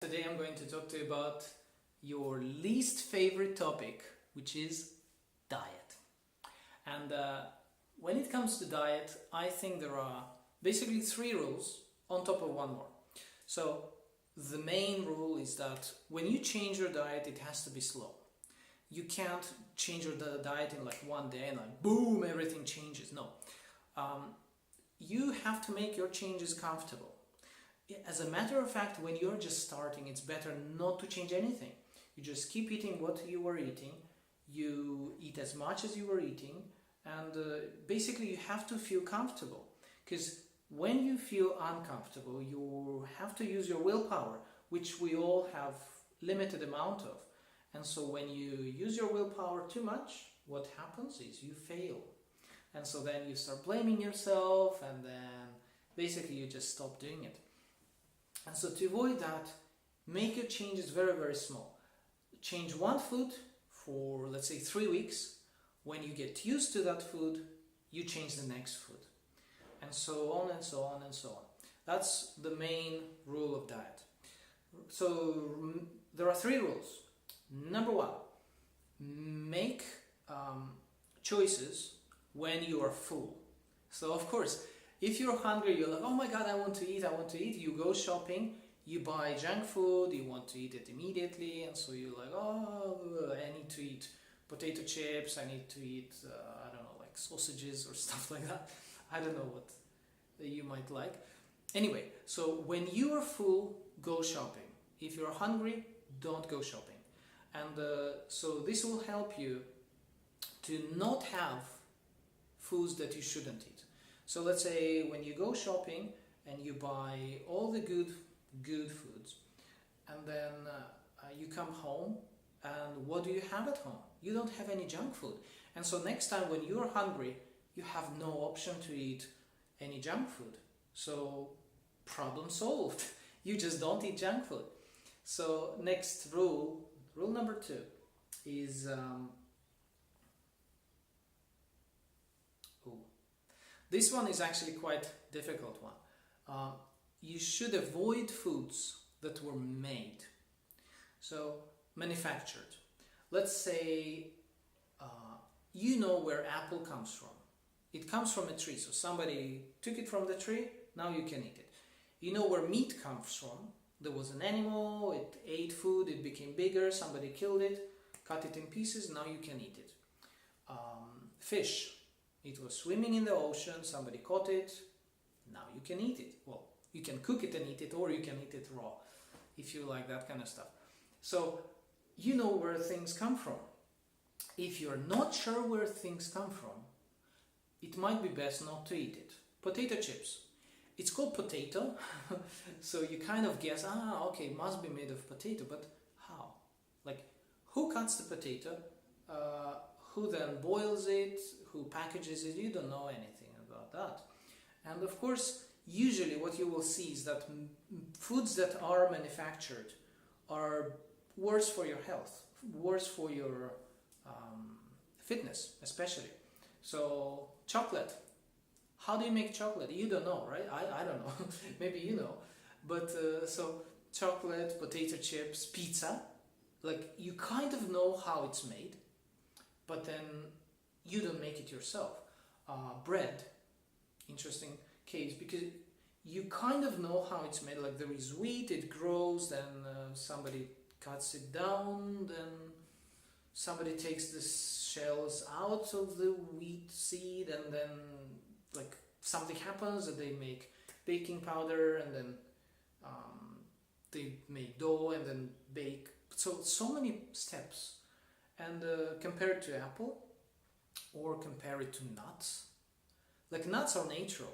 today I'm going to talk to you about your least favorite topic, which is diet. And when it comes to diet, I think there are basically three rules on top of one more. So the main rule is that when you change your diet, it has to be slow. You can't change your diet in like one day and like boom, everything changes. No. You have to make your changes comfortable. As a matter of fact, when you're just starting, it's better not to change anything. You just keep eating what you were eating, you eat as much as you were eating, and basically you have to feel comfortable. Because when you feel uncomfortable, you have to use your willpower, which we all have limited amount of. And so when you use your willpower too much, what happens is you fail. And so then you start blaming yourself, and then basically you just stop doing it. And so to avoid that, make your changes very, very small. Change one food for, let's say, 3 weeks. When you get used to that food, you change the next food. And so on and so on and so on. That's the main rule of diet. So there are 3 rules. Number 1, make choices when you are full. So of course, if you're hungry, you're like, oh my god, I want to eat, you go shopping, you buy junk food, you want to eat it immediately, and so you're like, oh, I need to eat potato chips, I need to eat, I don't know, like sausages or stuff like that. I don't know what you might like. Anyway, so when you are full, go shopping. If you're hungry, don't go shopping. And so this will help you to not have foods that you shouldn't eat. So let's say when you go shopping and you buy all the good foods, and then you come home, and what do you have at home? You don't have any junk food. And so next time when you're hungry, you have no option to eat any junk food. So problem solved. You just don't eat junk food. So next rule number 2 is this one is actually quite difficult one. You should avoid foods that were made, so manufactured. Let's say you know where apple comes from. It comes from a tree, so somebody took it from the tree, now you can eat it. You know where meat comes from. There was an animal, it ate food, it became bigger, somebody killed it, cut it in pieces, now you can eat it. Fish. It was swimming in the ocean, somebody caught it, now you can eat it. Well, you can cook it and eat it, or you can eat it raw, if you like that kind of stuff. So, you know where things come from. If you're not sure where things come from, it might be best not to eat it. Potato chips. It's called potato, so you kind of guess, okay, it must be made of potato, but how? Like, who cuts the potato? Who then boils it? Who packages it? You don't know anything about that. And of course, usually what you will see is that foods that are manufactured are worse for your health, worse for your fitness especially. So chocolate. How do you make chocolate? You don't know, right? I don't know. Maybe you know. But so chocolate, potato chips, pizza, like you kind of know how it's made, but then you don't make it yourself. Bread, interesting case, because you kind of know how it's made. Like there is wheat, it grows, then somebody cuts it down, then somebody takes the shells out of the wheat seed, and then like something happens that they make baking powder, and then they make dough and then bake. So many steps. And compare it to apple, or compare it to nuts. Like nuts are natural,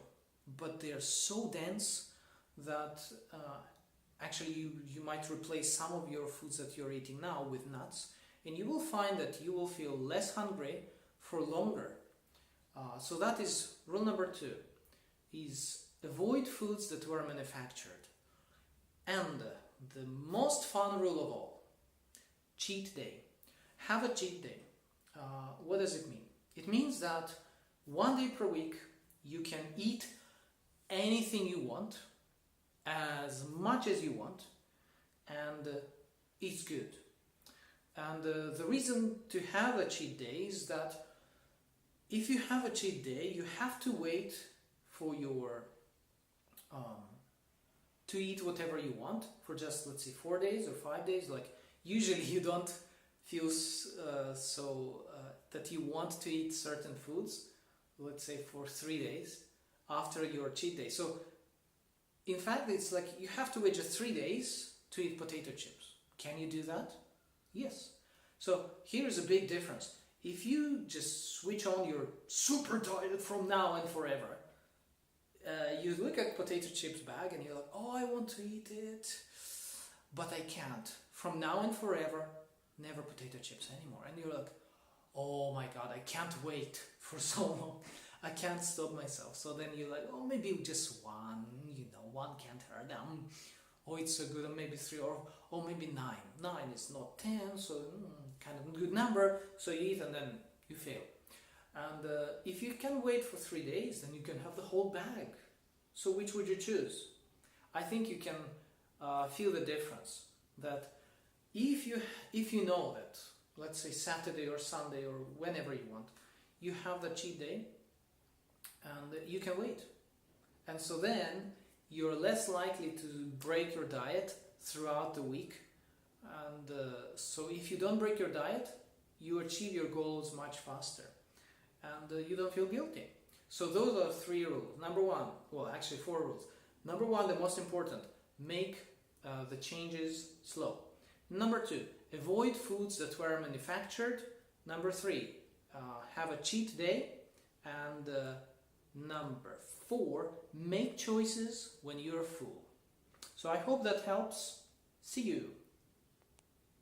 but they are so dense that actually you might replace some of your foods that you're eating now with nuts, and you will find that you will feel less hungry for longer. So that is rule number 2, is avoid foods that were manufactured. And the most fun rule of all, cheat day. Have a cheat day. What does it mean? It means that one day per week you can eat anything you want, as much as you want, and and eats good. And the reason to have a cheat day is that if you have a cheat day, you have to wait for your to eat whatever you want for just, let's say, 4 days or 5 days. Like usually you don't feel that you want to eat certain foods, let's say for 3 days after your cheat day. So in fact, it's like you have to wait just 3 days to eat potato chips. Can you do that? Yes. So here's a big difference. If you just switch on your super diet from now and forever, you look at potato chips bag and you're like, oh, I want to eat it, but I can't. From now and forever, never potato chips anymore. And you're like, oh my God, I can't wait for so long. I can't stop myself. So then you're like, oh, maybe just one, one can't hurt them. Oh, it's so good, or maybe 3, or maybe 9. 9 is not 10, so kind of a good number. So you eat and then you fail. And if you can wait for 3 days, then you can have the whole bag. So which would you choose? I think you can feel the difference. That if you know that, let's say Saturday or Sunday or whenever you want, you have the cheat day, and you can wait. And so then you're less likely to break your diet throughout the week. And so if you don't break your diet, you achieve your goals much faster. And you don't feel guilty. So those are 3 rules. Number 1, well, actually 4 rules. Number 1, the most important, make the changes slow. Number 2, avoid foods that were manufactured. Number 3, have a cheat day. And number 4, make choices when you're full. So I hope that helps. See you.